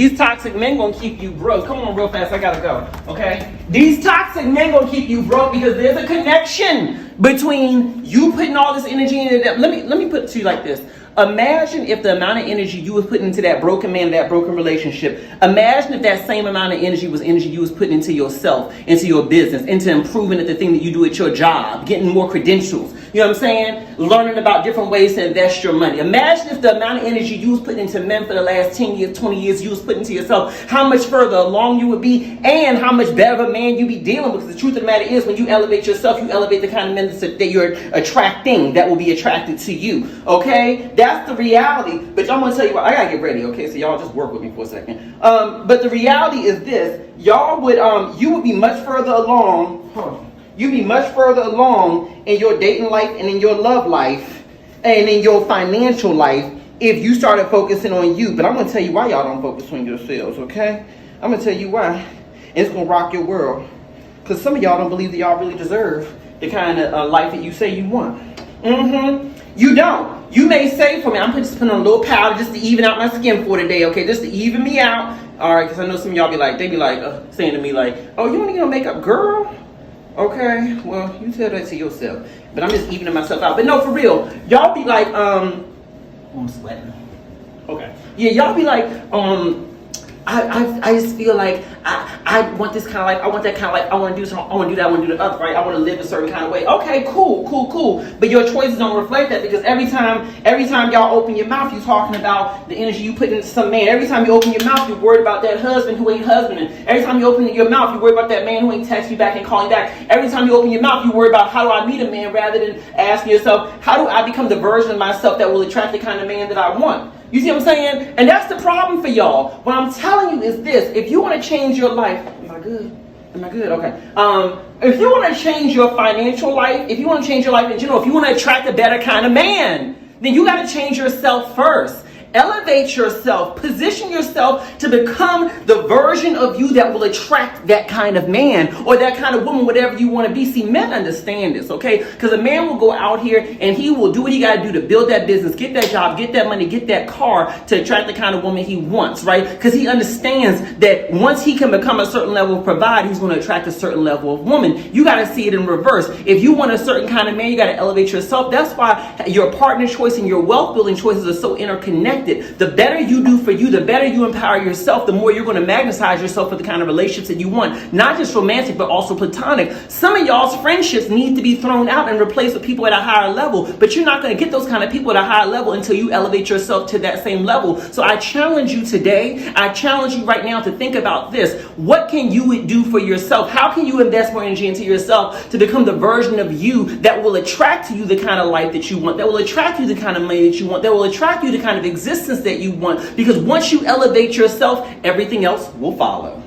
These toxic men gonna keep you broke. Come on real fast, I gotta go, okay? These toxic men gonna keep you broke because there's a connection between you putting all this energy into that. Let me put it to you like this. Imagine if the amount of energy you was putting into that broken man, that broken relationship, imagine if that same amount of energy you was putting into yourself, into your business, into improving at the thing that you do at your job, getting more credentials, you know what I'm saying? Learning about different ways to invest your money. Imagine if the amount of energy you was putting into men for the last 10 years, 20 years, you was putting into yourself, how much further along you would be and how much better of a man you be dealing with. Because the truth of the matter is, when you elevate yourself, you elevate the kind of men that you're attracting, that will be attracted to you, okay? That's the reality. But I'm going to tell you what, I got to get ready, okay? So y'all just work with me for a second. But the reality is this, y'all would, you would be much further along, you'd be much further along in your dating life and in your love life and in your financial life if you started focusing on you. But I'm going to tell you why y'all don't focus on yourselves, okay? I'm going to tell you why. And it's going to rock your world. Because some of y'all don't believe that y'all really deserve the kind of life that you say you want. You don't. You may say for me, I'm just putting on a little powder just to even out my skin for today, okay? Just to even me out. All right, because I know some of y'all be like, they be like saying to me like, oh, you want to get on makeup, girl? Okay, well, you tell that to yourself. But I'm just evening myself out. But no, for real, y'all be like, I'm sweating. Okay. Yeah, y'all be like, I just feel like I want this kind of life, I want that kind of life, I want to do something, I want to do that, I want to do the other, right? I want to live a certain kind of way. Okay, cool. But your choices don't reflect that, because every time y'all open your mouth, you're talking about the energy you put into some man. Every time you open your mouth, you're worried about that husband who ain't husbanding. Every time you open your mouth, you're worried about that man who ain't text you back and calling back. Every time you open your mouth, you worry about how do I meet a man, rather than asking yourself, how do I become the version of myself that will attract the kind of man that I want? You see what I'm saying? And that's the problem for y'all. What I'm telling you is this. If you want to change your life, am I good? Okay. If you want to change your financial life, if you want to change your life in general, if you want to attract a better kind of man, then you got to change yourself first. Elevate yourself. Position yourself to become the version of you that will attract that kind of man or that kind of woman, whatever you want to be. See, men understand this, okay? Because a man will go out here and he will do what he got to do to build that business, get that job, get that money, get that car to attract the kind of woman he wants, right? Because he understands that once he can become a certain level of provider, he's going to attract a certain level of woman. You got to see it in reverse. If you want a certain kind of man, you got to elevate yourself. That's why your partner choice and your wealth building choices are so interconnected. The better you do for you, the better you empower yourself, the more you're going to magnetize yourself for the kind of relationships that you want. Not just romantic, but also platonic. Some of y'all's friendships need to be thrown out and replaced with people at a higher level. But you're not going to get those kind of people at a higher level until you elevate yourself to that same level. So I challenge you today. I challenge you right now to think about this. What can you do for yourself? How can you invest more energy into yourself to become the version of you that will attract to you the kind of life that you want, that will attract you the kind of money that you want, that will attract you the kind of existence that you want? Because once you elevate yourself, everything else will follow.